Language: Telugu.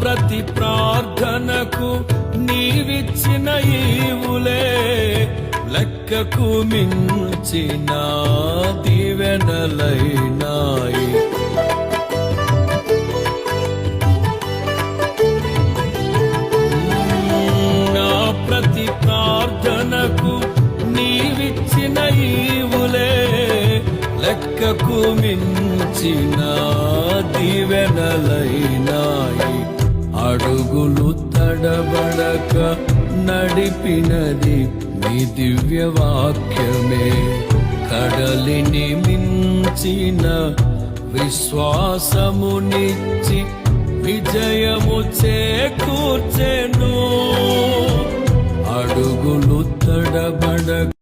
ప్రతి ప్రార్థనకు నీవిచ్చిన ఈవులే లెక్కకు మించిన దీవెనలైనాయి. నా ప్రతి ప్రార్థనకు నీవిచ్చిన ఈవులే లెక్కకు మించిన దీవెనలైనాయి. అడుగులు తడబడక నడిపినది నీ దివ్య వాక్యమే. కడలిని మించిన విశ్వాసమునిచ్చి విజయము చేకూర్చెను. అడుగులు తడబడక